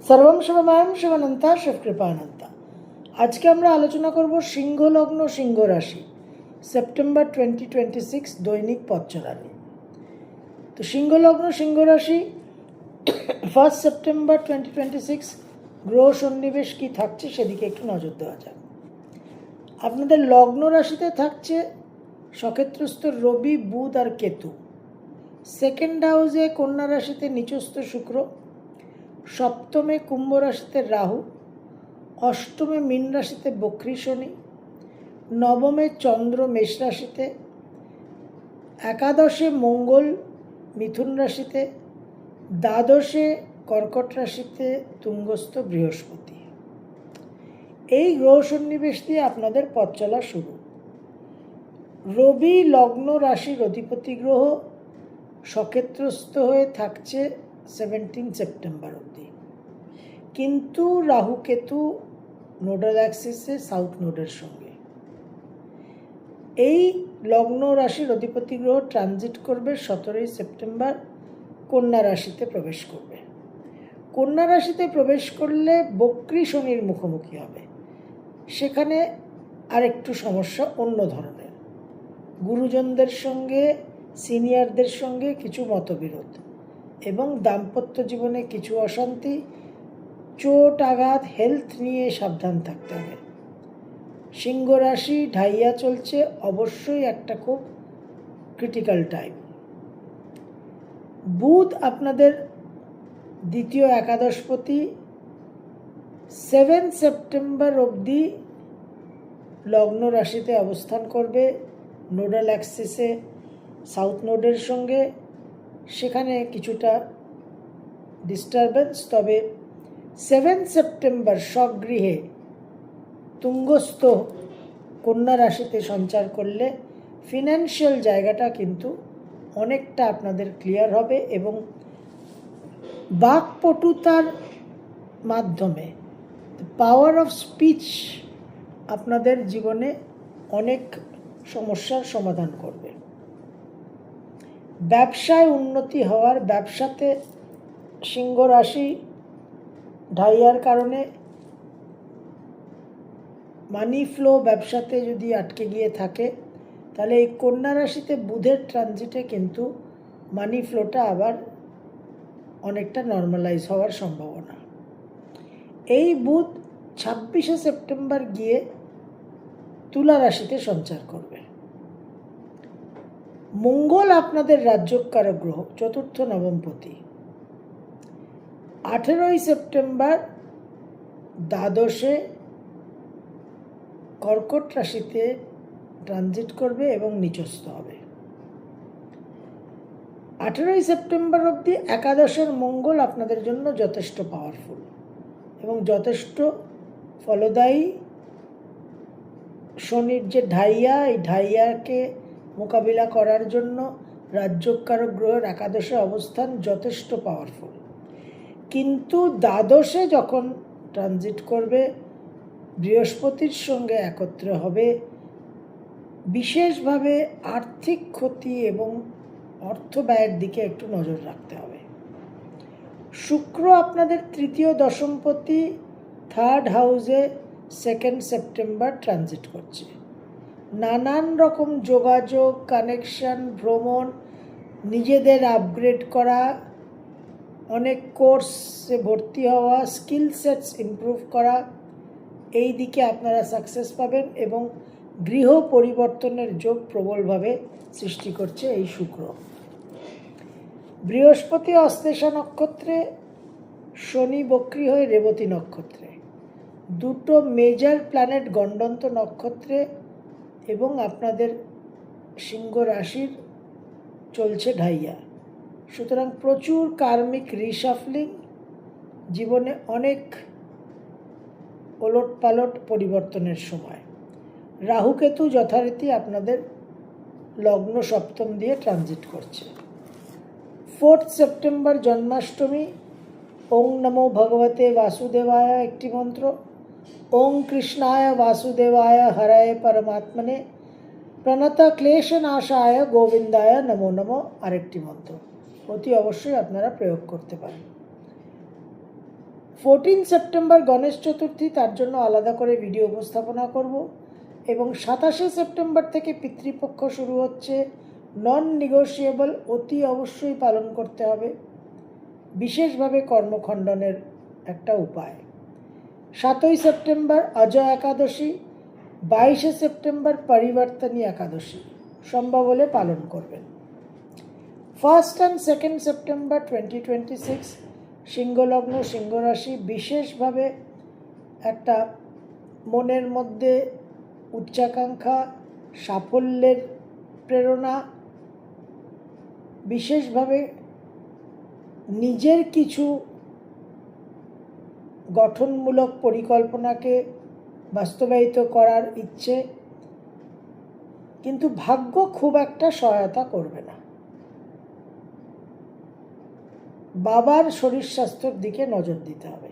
সর্বম শিবময়ম শিবানন্তা শিবকৃপানন্তা। আজকে আমরা আলোচনা করব সিংহ লগ্ন সিংহ রাশি সেপ্টেম্বর 2026 দৈনিক পথচলা নিয়ে। তো সিংহ লগ্ন সিংহ রাশি 1 সেপ্টেম্বর 2026 গ্রহ সন্নিবেশ কি থাকছে সেদিকে একটু নজর দেওয়া যাক। আপনাদের লগ্ন রাশিতে থাকছে সক্ষেত্রস্থ রবি, বুধ আর কেতু। সেকেন্ড হাউসে কন্যা রাশিতে নিচস্থ শুক্র, সপ্তমে কুম্ভ রাশিতে রাহু, অষ্টমে মীন রাশিতে বক্রী শনি, নবমে চন্দ্র মেষ রাশিতে, একাদশে মঙ্গল মিথুন রাশিতে, দ্বাদশে কর্কট রাশিতে তুঙ্গস্থ বৃহস্পতি। এই গ্রহ সন্নিবেশ দিয়ে আপনাদের পথ চলা শুরু। রবি লগ্ন রাশির অধিপতি গ্রহ সক্ষেত্রস্থ হয়ে থাকছে 17 সেপ্টেম্বর অবধি, কিন্তু রাহু কেতু নোডাল অ্যাক্সিসে সাউথ নোডের সঙ্গে। এই লগ্ন রাশির অধিপতি গ্রহ ট্রানজিট করবে 17 সেপ্টেম্বর, কন্যা রাশিতে প্রবেশ করবে। কন্যা রাশিতে প্রবেশ করলে বক্রী শনির মুখোমুখি হবে। সেখানে আরেকটু সমস্যা অন্য ধরনের, গুরুজনদের সঙ্গে সিনিয়রদের সঙ্গে কিছু মতবিরোধ এবং দাম্পত্য জীবনে কিছু অশান্তি, চোট আঘাত, হেলথ নিয়ে সাবধান থাকতে হবে। সিংহ রাশি ঢাইয়া চলছে, অবশ্যই একটা খুব ক্রিটিক্যাল টাইম। বুধ আপনাদের দ্বিতীয় একাদশপতি 7 সেপ্টেম্বর অবধি লগ্ন রাশিতে অবস্থান করবে নোডাল অ্যাক্সিসে সাউথ নোডের সঙ্গে। সেখানে কিছুটা ডিস্টারবেন্স, তবে 7 সেপ্টেম্বর স্বগৃহে তুঙ্গস্থ কন্যা রাশিতে সঞ্চার করলে ফিনান্সিয়াল জায়গাটা কিন্তু অনেকটা আপনাদের ক্লিয়ার হবে এবং বাকপটুতার মাধ্যমে পাওয়ার অফ স্পিচ আপনাদের জীবনে অনেক সমস্যার সমাধান করবে। ব্যবসায় উন্নতি হওয়ার, ব্যবসাতে সিংহ রাশি ঢাইয়ার কারণে মানি ফ্লো ব্যবসাতে যদি আটকে গিয়ে থাকে, তাহলে এই কন্যা রাশিতে বুধের ট্রানজিটে কিন্তু মানি ফ্লোটা আবার অনেকটা নর্মালাইজ হওয়ার সম্ভাবনা। এই বুধ 26 সেপ্টেম্বর গিয়ে তুলা রাশিতে সঞ্চার করবে। মঙ্গল আপনাদের রাজ্যকারক গ্রহ, চতুর্থ নবমপতি, 18 সেপ্টেম্বর দ্বাদশে কর্কট রাশিতে ট্রানজিট করবে এবং নিচস্থ হবে। 18 সেপ্টেম্বর অবধি একাদশের মঙ্গল আপনাদের জন্য যথেষ্ট পাওয়ারফুল এবং যথেষ্ট ফলদায়ী। শনির যে ঢাইয়া, এই ঢাইয়াকে মোকাবিলা করার জন্য রাজ্যকারক গ্রহের একাদশে অবস্থান যথেষ্ট পাওয়ারফুল। কিন্তু দ্বাদশে যখন ট্রানজিট করবে, বৃহস্পতির সঙ্গে একত্রে হবে, বিশেষভাবে আর্থিক ক্ষতি এবং অর্থ ব্যয়ের দিকে একটু নজর রাখতে হবে। শুক্র আপনাদের তৃতীয় দশমপতি থার্ড হাউসে 2 সেপ্টেম্বর ট্রানজিট করছে। নানান রকম যোগাযোগ, কানেকশন, ভ্রমণ, নিজেদের আপগ্রেড করা, অনেক কোর্সে ভর্তি হওয়া, স্কিল সেটস ইমপ্রুভ করা, এই দিকে আপনারা সাকসেস পাবেন এবং গৃহ পরিবর্তনের যোগ প্রবলভাবে সৃষ্টি করছে এই শুক্র। বৃহস্পতি অশ্লেষা নক্ষত্রে, শনি বক্রী হয়ে রেবতী নক্ষত্রে, দুটো মেজর প্ল্যানেট গণ্ডন্ত নক্ষত্রে এবং আপনাদের সিংহ রাশির চলছে ঢাইয়া। সুতরাং প্রচুর কার্মিক রিশাফলিং, জীবনে অনেক ওলট পালট পরিবর্তনের সময়। রাহু কেতু যথারীতি আপনাদের লগ্ন সপ্তম দিয়ে ট্রানজিট করছে। 4 সেপ্টেম্বর জন্মাষ্টমী। ওং নমো ভগবতে বাসুদেবায় একটি মন্ত্র, ওং কৃষ্ণায় বাসুদেবায় হরায় পরমাত্মনে প্রণত ক্লেশনাশায় গোবিন্দায় নমো নমো আরেকটি মন্ত্র অতি অবশ্যই আপনারা প্রয়োগ করতে পারেন। সেপ্টেম্বর গণেশ চতুর্থী, তার জন্য আলাদা করে ভিডিও উপস্থাপনা করব। এবং 27 সেপ্টেম্বর থেকে পিতৃপক্ষ শুরু হচ্ছে, নন নেগোশিয়েবল, অতি অবশ্যই পালন করতে হবে, বিশেষভাবে কর্মখণ্ডনের একটা উপায়। 7 সেপ্টেম্বর অজয় একাদশী, 22 সেপ্টেম্বর পরিবর্তনী একাদশী, সম্ভব হলে পালন করবেন। 1 and 2 সেপ্টেম্বর 2026 সিংহলগ্ন সিংহ রাশি, বিশেষভাবে একটা মনের মধ্যে উচ্চাকাঙ্ক্ষা, সাফল্যের প্রেরণা, বিশেষভাবে নিজের কিছু গঠনমূলক পরিকল্পনাকে বাস্তবায়িত করার ইচ্ছে, কিন্তু ভাগ্য খুব একটা সহায়তা করবে না। বাবার শরীর স্বাস্থ্যের দিকে নজর দিতে হবে।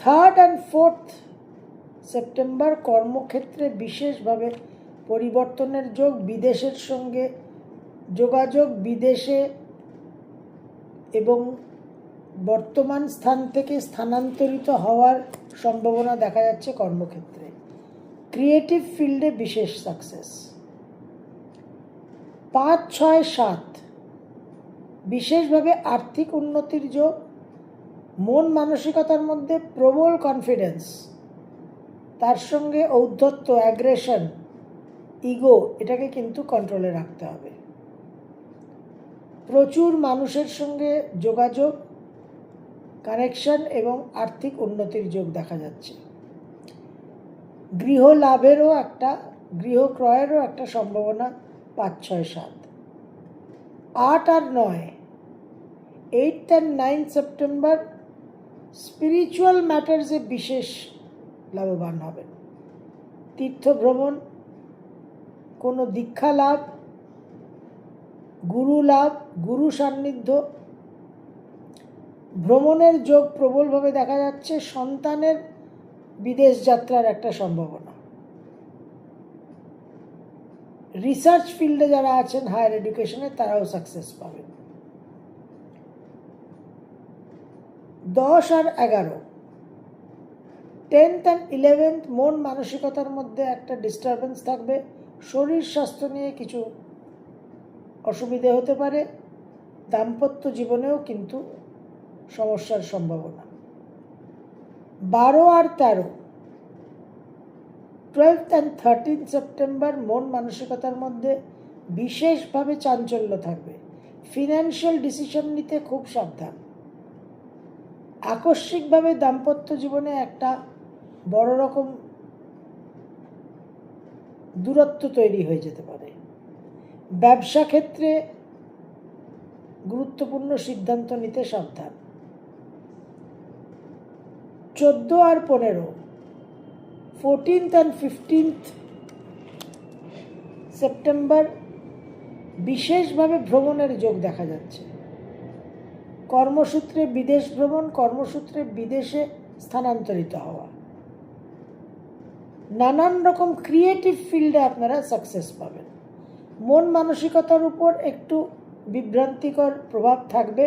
3 and 4 সেপ্টেম্বর কর্মক্ষেত্রে বিশেষভাবে পরিবর্তনের যোগ, বিদেশের সঙ্গে যোগাযোগ, বিদেশে এবং বর্তমান স্থান থেকে স্থানান্তরিত হওয়ার সম্ভাবনা দেখা যাচ্ছে কর্মক্ষেত্রে। ক্রিয়েটিভ ফিল্ডে বিশেষ সাকসেস। 5, 6, 7 বিশেষভাবে আর্থিক উন্নতির যোগ, মন মানসিকতার মধ্যে প্রবল কনফিডেন্স, তার সঙ্গে ঔদ্ধত্য, অ্যাগ্রেশন, ইগো, এটাকে কিন্তু কন্ট্রোলে রাখতে হবে। প্রচুর মানুষের সঙ্গে যোগাযোগ, কানেকশন এবং আর্থিক উন্নতির যোগ দেখা যাচ্ছে। গৃহ লাভেরও একটা, গৃহ ক্রয়েরও একটা সম্ভাবনা 5, 6, 7। 8 আর 9, 8 and 9 সেপ্টেম্বর স্পিরিচুয়াল ম্যাটার্সে বিশেষ লাভবান হবেন। তীর্থ ভ্রমণ, কোনো দীক্ষা লাভ, গুরু লাভ, গুরু সান্নিধ্য, ভ্রমণের যোগ প্রবলভাবে দেখা যাচ্ছে। সন্তানের বিদেশ যাত্রার একটা সম্ভাবনা। রিসার্চ ফিল্ডে যারা আছেন হায়ার এডুকেশনে, তারাও সাকসেস পাবেন। 10 আর 11, 10th and 11th মন মানসিকতার মধ্যে একটা ডিস্টারবেন্স থাকবে, শরীর স্বাস্থ্য নিয়ে কিছু অসুবিধে হতে পারে, দাম্পত্য জীবনেও কিন্তু সমস্যার সম্ভাবনা। 12 আর 13, 12th and 13th সেপ্টেম্বর মন মানসিকতার মধ্যে বিশেষভাবে চাঞ্চল্য থাকবে। ফিনান্সিয়াল ডিসিশন নিতে খুব সাবধান। আকস্মিকভাবে দাম্পত্য জীবনে একটা বড় রকম দূরত্ব তৈরি হয়ে যেতে পারে। ব্যবসা ক্ষেত্রে গুরুত্বপূর্ণ সিদ্ধান্ত নিতে সাবধান। 14 আর 15, 14th and 15th সেপ্টেম্বর বিশেষভাবে ভ্রমণের যোগ দেখা যাচ্ছে। কর্মসূত্রে বিদেশ ভ্রমণ, কর্মসূত্রে বিদেশে স্থানান্তরিত হওয়া, নানান রকম ক্রিয়েটিভ ফিল্ডে আপনারা সাকসেস পাবেন। মন মানসিকতার উপর একটু বিভ্রান্তিকর প্রভাব থাকবে,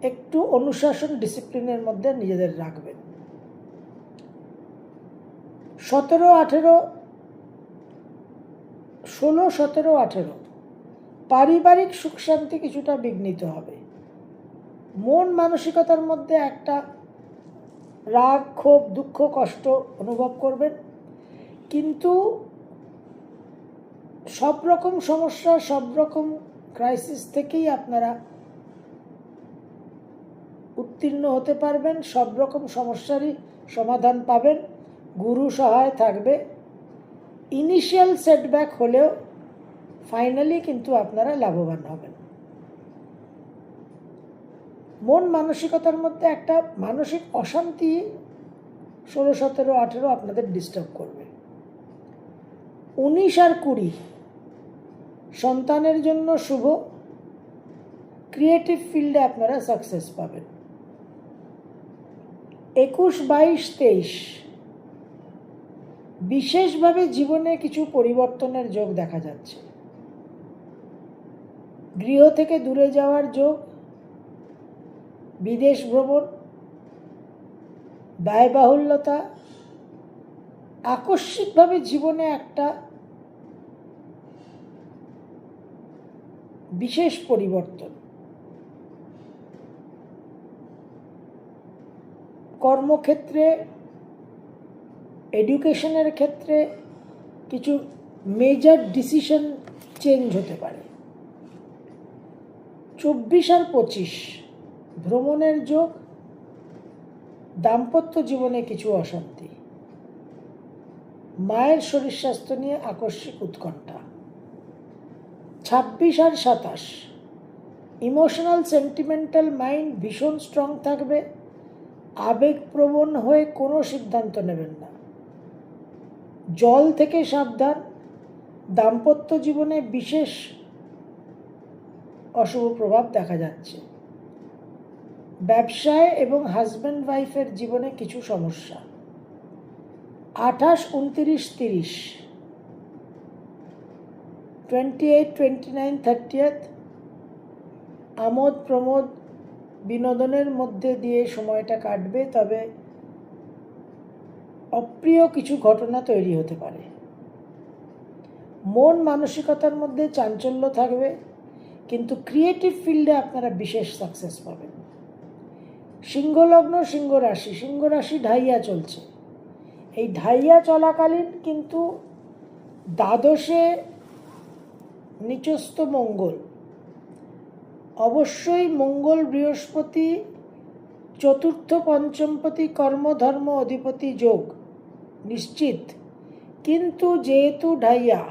একটু অনুশাসন, ডিসিপ্লিনের মধ্যে নিজেদের রাখবেন। 17, 18, 16, 17, 18 পারিবারিক সুখ শান্তি কিছুটা বিঘ্নিত হবে। মন মানসিকতার মধ্যে একটা রাগ, ক্ষোভ, দুঃখ, কষ্ট অনুভব করবেন, কিন্তু সব রকম সমস্যা, সব রকম ক্রাইসিস থেকেই আপনারা উত্তীর্ণ হতে পারবেন, সব রকম সমস্যারই সমাধান পাবেন, গুরু সহায় থাকবে। ইনিশিয়াল সেটব্যাক হলেও ফাইনালি কিন্তু আপনারা লাভবান হবেন। মন মানসিকতার মধ্যে একটা মানসিক অশান্তি 16, 17, 18 আপনাদের ডিস্টার্ব করবে। 19 আর 20 সন্তানের জন্য শুভ, ক্রিয়েটিভ ফিল্ডে আপনারা সাকসেস পাবেন। 21, 22, 23 বিশেষভাবে জীবনে কিছু পরিবর্তনের যোগ দেখা যাচ্ছে। গৃহ থেকে দূরে যাওয়ার যোগ, বিদেশ ভ্রমণ, ব্যয়বাহুল্যতা, আকস্মিকভাবে জীবনে একটা বিশেষ পরিবর্তন, কর্মক্ষেত্রে, এডুকেশনের ক্ষেত্রে কিছু মেজর ডিসিশন চেঞ্জ হতে পারে। 24 আর 25 ভ্রমণের যোগ, দাম্পত্য জীবনে কিছু অশান্তি, মায়ের শরীর স্বাস্থ্য নিয়ে আকস্মিক উৎকণ্ঠা। 26 আর 27 ইমোশনাল সেন্টিমেন্টাল মাইন্ড ভীষণ স্ট্রং থাকবে, আবেগপ্রবণ হয়ে কোনো সিদ্ধান্ত নেবেন না, জল থেকে সাবধান, দাম্পত্য জীবনে বিশেষ অশুভ প্রভাব দেখা যাচ্ছে, ব্যবসায় এবং হাজব্যান্ড ওয়াইফের জীবনে কিছু সমস্যা। 28, 29, 30, 28, 29, 30 আমোদ প্রমোদ বিনোদনের মধ্যে দিয়ে সময়টা কাটবে, তবে অপ্রিয় কিছু ঘটনা তৈরি হতে পারে। মন মানসিকতার মধ্যে চাঞ্চল্য থাকবে, কিন্তু ক্রিয়েটিভ ফিল্ডে আপনারা বিশেষ সাকসেস পাবেন। সিংহ লগ্ন, সিংহ রাশি। সিংহ রাশি ঢাইয়া চলছে। এই ঢাইয়া চলাকালীন কিন্তু দ্বাদশে নিচস্থ মঙ্গল, অবশ্যই মঙ্গল বৃহস্পতি চতুর্থ পঞ্চমপতি কর্মধর্ম অধিপতি যোগ নিশ্চিত, কিন্তু যেহেতু ঢাইয়া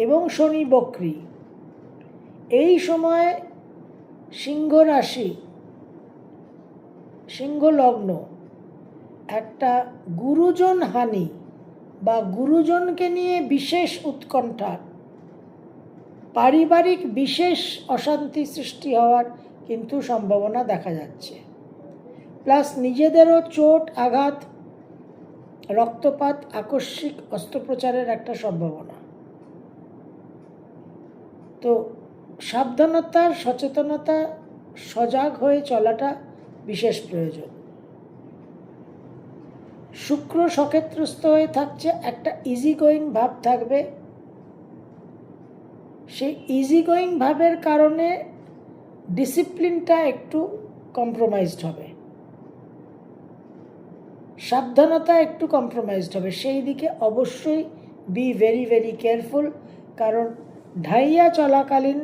এবং শনি বক্রী, এই সময় সিংহ রাশি, সিংহ লগ্ন একটা গুরুজন হানি বা গুরুজনকে নিয়ে বিশেষ উৎকণ্ঠা, পারিবারিক বিশেষ অশান্তি সৃষ্টি হওয়ার কিন্তু সম্ভাবনা দেখা যাচ্ছে। প্লাস নিজেদেরও চোট, আঘাত, রক্তপাত, আকস্মিক অস্ত্রোপচারের একটা সম্ভাবনা। তো সাবধানতা, সচেতনতা, সজাগ হয়ে চলাটা বিশেষ প্রয়োজন। শুক্র সক্ষেত্রস্থ হয়ে থাকছে, একটা ইজি গোয়িং ভাব থাকবে। সেই ইজি গোয়িং ভাবের কারণে ডিসিপ্লিনটা একটু কম্প্রোমাইজড হবে, সাবধানতা একটু কম্প্রোমাইজড হবে। সেই দিকে অবশ্যই বি ভেরি ভেরি কেয়ারফুল, কারণ ঢাইয়া চলাকালীন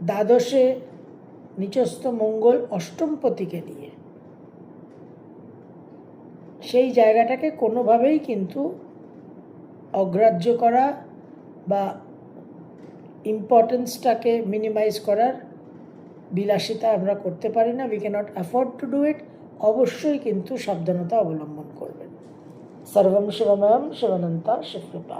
দ্বাদশে নিচস্থ মঙ্গল অষ্টমপতিকে নিয়ে, সেই জায়গাটাকে কোনোভাবেই কিন্তু অগ্রাহ্য করা বা ইম্পর্টেন্সটাকে মিনিমাইজ করার বিলাসিতা আমরা করতে পারি না। We can't afford to do it. অবশ্যই কিন্তু সাবধানতা অবলম্বন করবেন। সর্বম শিবময়ম শিবানন্তা শিবকৃপা।